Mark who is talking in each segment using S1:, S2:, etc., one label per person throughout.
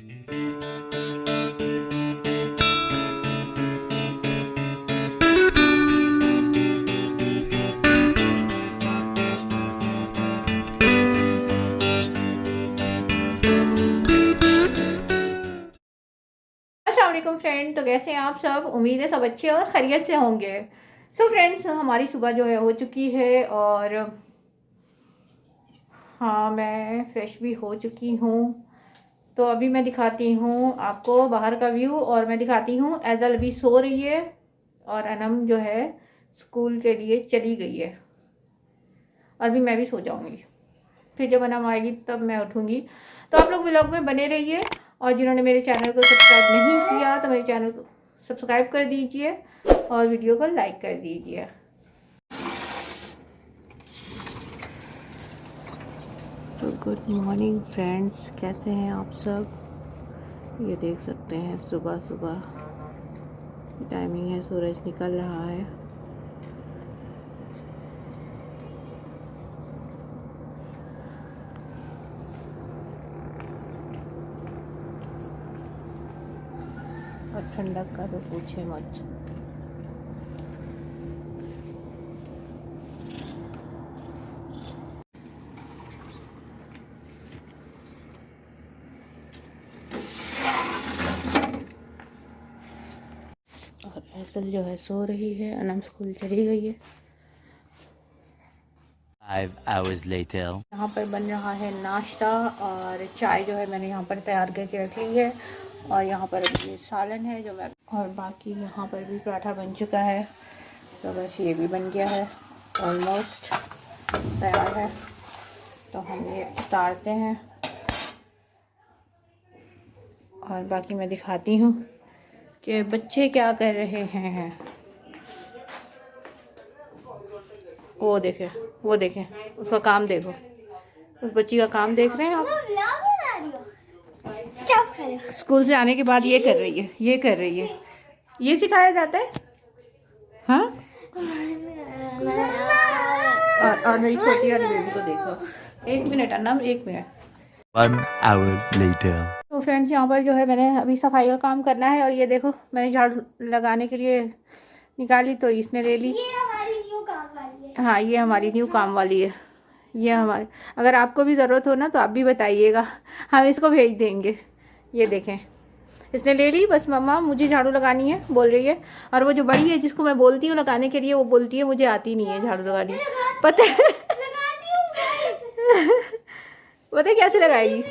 S1: अस्सलाम फ्रेंड, तो कैसे हैं आप सब। उम्मीद है सब अच्छे और खैरियत से होंगे। सो फ्रेंड्स, हमारी सुबह जो है हो चुकी है और हाँ, मैं फ्रेश भी हो चुकी हूँ। तो अभी मैं दिखाती हूँ आपको बाहर का व्यू और मैं दिखाती हूँ एज़ल अभी सो रही है और अनम जो है स्कूल के लिए चली गई है। अभी मैं भी सो जाऊँगी, फिर जब अनम आएगी तब मैं उठूँगी। तो आप लोग व्लॉग में बने रहिए और जिन्होंने मेरे चैनल को सब्सक्राइब नहीं किया तो मेरे चैनल को सब्सक्राइब कर दीजिए और वीडियो को लाइक कर दीजिए। तो गुड मॉर्निंग फ्रेंड्स, कैसे हैं आप सब। ये देख सकते हैं सुबह सुबह टाइमिंग है, सूरज निकल रहा है। और ठंडक का तो पूछे मत। और ऐसल जो है सो रही है, अनम स्कूल चली गई है।
S2: 5 hours later.
S1: यहाँ पर बन रहा है नाश्ता और चाय जो है मैंने यहाँ पर तैयार करके रख ली है। और यहाँ पर अभी सालन है जो मैं, और बाकी यहाँ पर भी पराठा बन चुका है। तो बस ये भी बन गया है, ऑलमोस्ट तैयार है। तो हम ये उतारते हैं और बाकी मैं दिखाती हूँ कि बच्चे क्या कर रहे हैं। वो देखें उसका काम देखो, उस बच्ची का काम देख रहे हैं आप। स्कूल से आने के बाद ये कर रही है, ये सिखाया जाता है। हाँ, और मेरी छोटी वाली बेबी को देखो। 1 मिनट अन्नम, 1 मिनट।
S2: 1 hour later.
S1: तो फ्रेंड्स, यहाँ पर जो है मैंने अभी सफाई का काम करना है और ये देखो मैंने झाड़ू लगाने के लिए निकाली तो इसने ले ली।
S3: ये हमारी न्यू काम वाली है।
S1: हाँ, ये हमारी न्यू काम वाली है। ये हमारे, अगर आपको भी ज़रूरत हो ना तो आप भी बताइएगा, हम इसको भेज देंगे। ये देखें, इसने ले ली। बस मम्मा मुझे झाड़ू लगानी है बोल रही है। और वो जो बड़ी है जिसको मैं बोलती हूँ लगाने के लिए, वो बोलती है मुझे आती नहीं है झाड़ू लगानी। पता है पता है कैसे लगाएगी,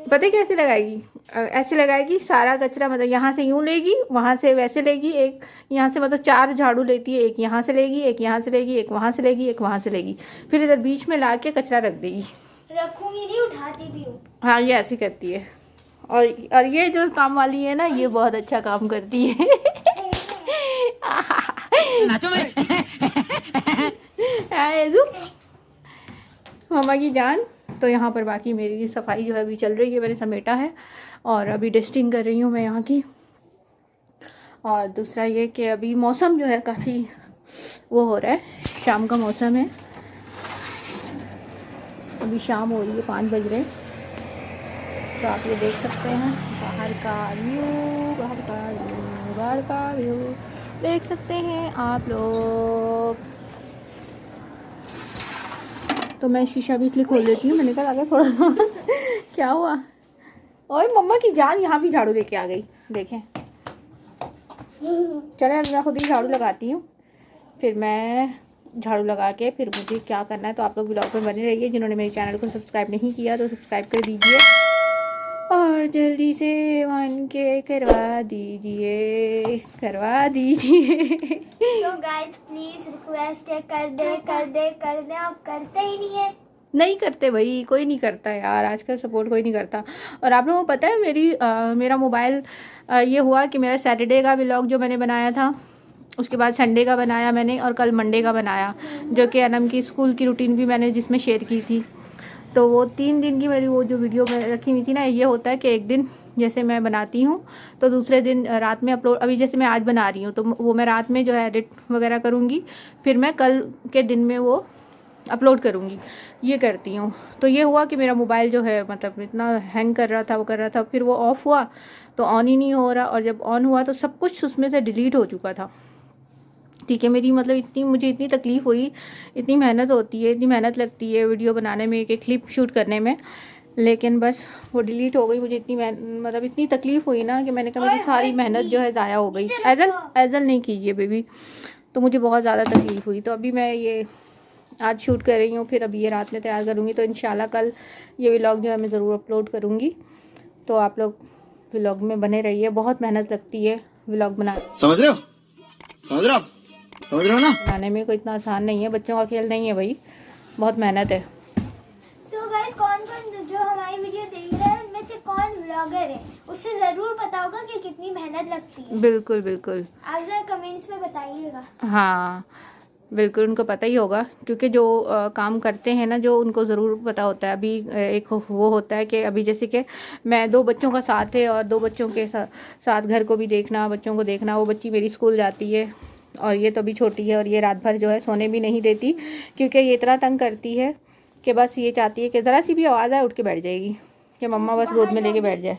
S1: पता है कैसे लगाएगी। ऐसे लगाएगी, सारा कचरा मतलब यहाँ से यूँ लेगी, वहाँ से वैसे लेगी। एक यहाँ से मतलब 4 झाड़ू लेती है, एक यहाँ से लेगी, एक यहाँ से लेगी, एक वहाँ से लेगी, एक वहाँ से लेगी, फिर इधर बीच में ला के कचरा रख देगी।
S3: रखूंगी नहीं, उठाती भी हूँ।
S1: हाँ, ये ऐसी करती है। और ये जो काम वाली है ना, ये बहुत अच्छा काम करती है। मामा की जान। तो यहाँ पर बाकी मेरी सफाई जो है अभी चल रही है, मैंने समेटा है और अभी डस्टिंग कर रही हूँ मैं यहाँ की। और दूसरा ये कि अभी मौसम जो है काफ़ी वो हो रहा है, शाम का मौसम है। अभी शाम हो रही है, 5 बज रहे। तो आप ये देख सकते हैं बाहर का व्यू देख सकते हैं आप लोग। तो मैं शीशा भी इसलिए खोल देती हूँ, मैंने कहा अगर थोड़ा सा क्या हुआ। और मम्मा की जान यहाँ भी झाड़ू लेके आ गई, देखें। चले अब मैं खुद ही झाड़ू लगाती हूँ, फिर मैं झाड़ू लगा के फिर मुझे क्या करना है। तो आप लोग व्लॉग में बने रहिए। जिन्होंने मेरे चैनल को सब्सक्राइब नहीं किया तो सब्सक्राइब कर दीजिए और जल्दी से 1K करवा दीजिए।
S3: तो गाइस प्लीज रिक्वेस्ट है, कर दे। आप करते ही नहीं है।
S1: नहीं करते भाई, कोई नहीं करता यार, आजकल सपोर्ट कोई नहीं करता। और आप लोगों को पता है मेरा मोबाइल ये हुआ कि मेरा सैटरडे का व्लॉग जो मैंने बनाया था, उसके बाद संडे का बनाया मैंने और कल मंडे का बनाया, जो कि अनम की स्कूल की रूटीन भी मैंने जिसमें शेयर की थी। तो वो 3 दिन की मेरी वो जो वीडियो में रखी हुई थी ना, ये होता है कि एक दिन जैसे मैं बनाती हूँ तो दूसरे दिन रात में अपलोड। अभी जैसे मैं आज बना रही हूँ तो वो मैं रात में जो है एडिट वगैरह करूँगी, फिर मैं कल के दिन में वो अपलोड करूँगी, ये करती हूँ। तो ये हुआ कि मेरा मोबाइल जो है मतलब इतना हैंग कर रहा था, वो कर रहा था, फिर वो ऑफ़ हुआ तो ऑन ही नहीं हो रहा, और जब ऑन हुआ तो सब कुछ उसमें से डिलीट हो चुका था। ठीक है, मेरी मतलब मुझे इतनी तकलीफ़ हुई, इतनी मेहनत होती है, इतनी मेहनत लगती है वीडियो बनाने में, एक क्लिप शूट करने में, लेकिन बस वो डिलीट हो गई। मुझे इतनी तकलीफ़ हुई ना कि मैंने कहा मेरी सारी मेहनत जो है ज़ाया हो गई। एजल नहीं कीजिए बेबी। तो मुझे बहुत ज़्यादा तकलीफ़ हुई। तो अभी मैं ये आज शूट कर रही हूँ, फिर अभी ये रात में तैयार करूँगी। तो इंशाल्लाह कल ये व्लॉग जो है मैं ज़रूर अपलोड करूँगी। तो आप लोग व्लॉग में बने रहिए। बहुत मेहनत लगती है व्लॉग
S4: समझ रहे हो ना?
S1: बनाने में। कोई इतना आसान नहीं है, बच्चों का खेल नहीं है भाई, बहुत मेहनत है।
S3: सो गाइस, कौन जो हमारी वीडियो देख रहे हैं उनमें से कौन व्लॉगर है, उससे ज़रूर पता होगा कि कितनी मेहनत लगती है।
S1: बिल्कुल बिल्कुल,
S3: आप ज़रा कमेंट्स में बताइएगा।
S1: हाँ बिल्कुल, उनको पता ही होगा, क्योंकि जो काम करते हैं ना, जो उनको ज़रूर पता होता है। अभी एक वो होता है कि अभी जैसे कि मैं 2 बच्चों का साथ है, और 2 बच्चों के साथ घर को भी देखना, बच्चों को देखना। वो बच्ची मेरी स्कूल जाती है, और ये तो अभी छोटी है, और ये रात भर जो है सोने भी नहीं देती, क्योंकि ये इतना तंग करती है कि बस ये चाहती है कि ज़रा सी भी आवाज़ आए उठ के बैठ जाएगी, कि मम्मा बस गोद में लेके बैठ जाए।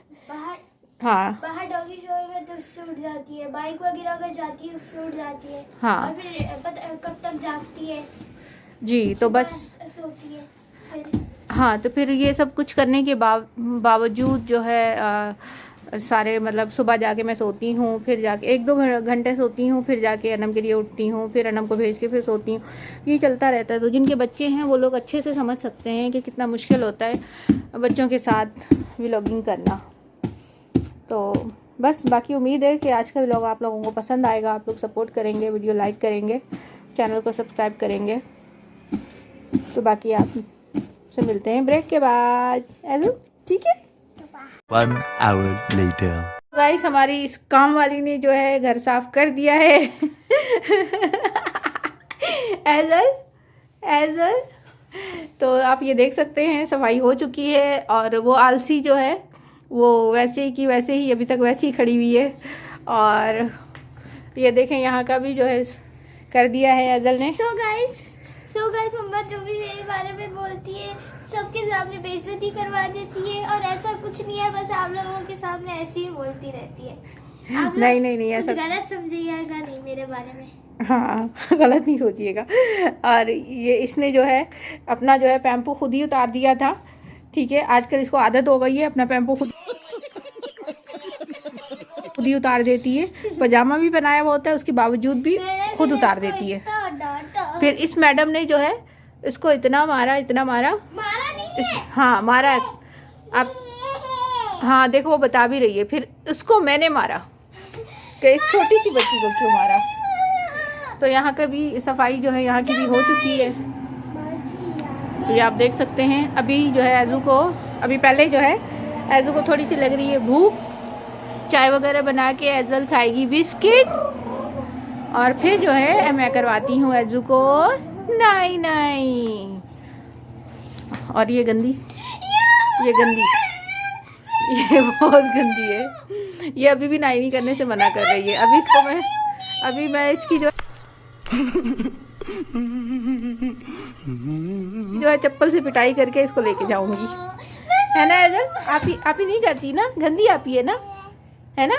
S1: हाँ,
S3: बाहर डॉगी शोर में तो उससे उठ जाती है, बाइक वगैरह अगर जाती है उससे उठ जाती है।
S1: हाँ।
S3: और फिर कब तक जागती है
S1: जी, तो बस
S3: सोती है फिर।
S1: हाँ, तो फिर ये सब कुछ करने के बावजूद जो है सारे मतलब सुबह जाके मैं सोती हूँ, फिर जाके 1-2 घंटे सोती हूँ, फिर जाके अनम के लिए उठती हूँ, फिर अनम को भेज के फिर सोती हूँ। ये चलता रहता है। तो जिनके बच्चे हैं वो लोग अच्छे से समझ सकते हैं कि कितना मुश्किल होता है बच्चों के साथ व्लॉगिंग करना। तो बस बाकी उम्मीद है कि आज का व्लॉग आप लोगों को पसंद आएगा। आप लोग सपोर्ट करेंगे, वीडियो लाइक करेंगे, चैनल को सब्सक्राइब करेंगे। तो बाकी आप से मिलते हैं ब्रेक के बाद। ऐसा ठीक है।
S2: 1 hour later.
S1: गाइस, हमारी इस काम वाली ने जो है घर साफ कर दिया है। एजल तो आप ये देख सकते हैं सफाई हो चुकी है, और वो आलसी जो है वो वैसे ही की वैसे ही अभी तक वैसे ही खड़ी हुई है। और ये देखें यहाँ का भी जो है कर दिया है एजल ने।
S3: सो गाइस मम्मा जो भी मेरे बारे में बोलती है सबके सामने बेइज्जती करवा देती है, और ऐसा कुछ नहीं है, बस आप लोगों के सामने ऐसे ही बोलती रहती है। आप
S1: नहीं ऐसा
S3: गलत समझिएगा नहीं मेरे बारे में।
S1: हाँ, गलत नहीं सोचिएगा। और ये इसने जो है अपना जो है पैम्पू खुद ही उतार दिया था। ठीक है, आजकल इसको आदत हो गई है, अपना पैम्पू खुद ही उतार देती है। पजामा भी बनाया हुआ होता है, उसके बावजूद भी खुद उतार देती है। फिर इस मैडम ने जो है इसको इतना मारा
S3: नहीं है।
S1: हाँ मारा। आप हाँ देखो, वो बता भी रही है। फिर उसको मैंने मारा कि इस छोटी सी बच्ची को क्यों मारा। तो यहाँ का भी सफाई जो है यहाँ की भी हो चुकी है। ये आप देख सकते हैं। अभी जो है एजू को पहले जो है एजू को थोड़ी सी लग रही है भूख, चाय वगैरह बना के एजल खाएगी बिस्किट, और फिर जो है मैं करवाती हूँ एजू को नहीं। और ये गंदी ये बहुत गंदी है। ये अभी भी नाई नहीं करने से मना कर रही है। अभी मैं इसकी जो है चप्पल से पिटाई करके इसको लेके जाऊंगी, है ना एजल? आप ही नहीं जाती ना, गंदी आप ही है ना, है ना?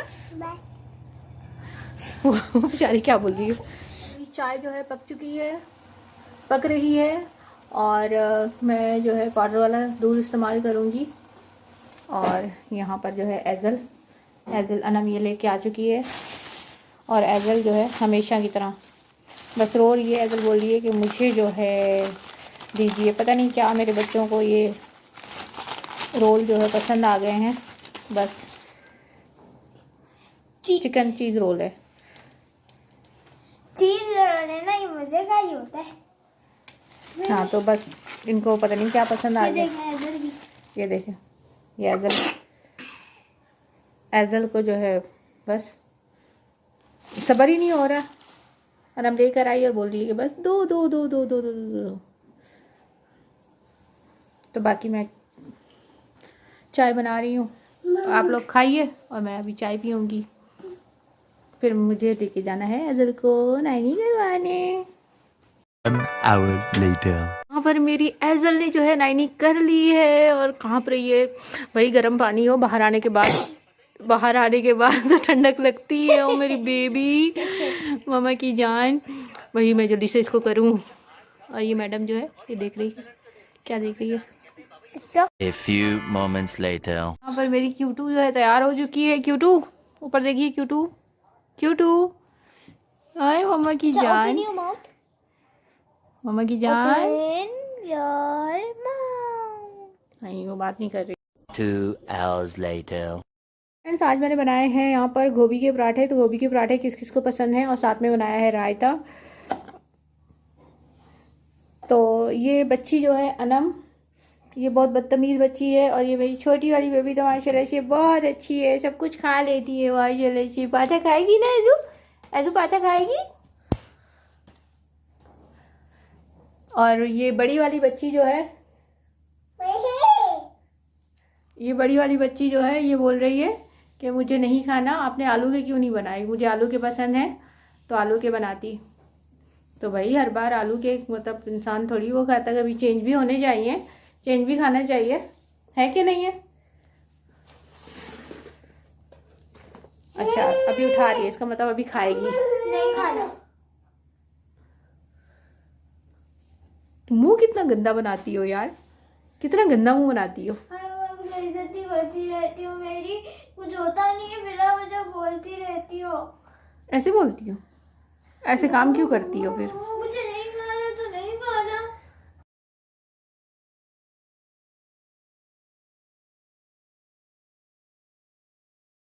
S1: वो बेचारी क्या बोल रही है। चाय जो है पक रही है, और मैं जो है पाउडर वाला दूध इस्तेमाल करूंगी। और यहाँ पर जो है एजल अनम ये लेके आ चुकी है, और एजल जो है हमेशा की तरह बस रो रही है। एजल बोल रही है कि मुझे जो है दीजिए। पता नहीं क्या मेरे बच्चों को ये रोल जो है पसंद आ गए हैं। बस चिकन चीज़ रोल है।
S3: चीज लेना ही मजे का ही होता है।
S1: हाँ, तो बस इनको पता नहीं क्या पसंद आ गया। ये देखें, ये एजल को जो है बस सब्र ही नहीं हो रहा, और हम लेकर आई और बोल रही है कि बस दो। तो बाकी मैं चाय बना रही हूँ, आप लोग खाइए, और मैं अभी चाय पीऊँगी। फिर मुझे लेके जाना है एजल को नानी करवाने।
S2: 1 hour later.
S1: हाँ पर मेरी एजल ने जो है नाइनी कर ली है और काँप रही है। भाई गर्म पानी हो, बाहर आने के बाद तो ठंडक लगती है। ओ मेरी बेबी, मामा की जान। वही मैं जल्दी से इसको करूं। और ये मैडम जो है ये देख रही है, क्या देख रही है?
S2: A few moments later.
S1: यहाँ पर मेरी क्यूटू जो है तैयार हो चुकी है। क्यूटू ऊपर देखिए, क्यूटू क्यूटू। आए मामा की जान,
S3: Open your mouth.
S1: मामा की जान।
S3: Open your mouth.
S1: नहीं, वो बात नहीं कर रही।
S2: 2 hours later.
S1: फ्रेंड्स, आज मैंने बनाए हैं यहाँ पर गोभी के पराठे। तो गोभी के पराठे किस किस को पसंद है, और साथ में बनाया है रायता। तो ये बच्ची जो है अनम, ये बहुत बदतमीज़ बच्ची है। और ये मेरी छोटी वाली बेबी तो माशाल्लाह से बहुत अच्छी है, सब कुछ खा लेती है माशाल्लाह से। पाथा खाएगी ना ऐजू? ऐजू पाथा खाएगी। और ये बड़ी वाली बच्ची जो है, ये बोल रही है कि मुझे नहीं खाना। आपने आलू के क्यों नहीं बनाए? मुझे आलू के पसंद है तो आलू के बनाती। तो भाई हर बार आलू के मतलब इंसान थोड़ी वो खाता, कभी चेंज भी होने चाहिए, चेंज भी खाना चाहिए, है कि नहीं है? अच्छा, अभी उठा रही है, इसका मतलब अभी खाएगी।
S3: नहीं खाना।
S1: मुंह कितना गंदा बनाती हो यार, कितना गंदा मुंह बनाती हो।
S3: बेइज्जती करती रहती हो मेरी, कुछ होता नहीं है, बिना वजह बोलती रहती हो।
S1: ऐसे बोलती हो? ऐसे काम क्यों करती हो फिर?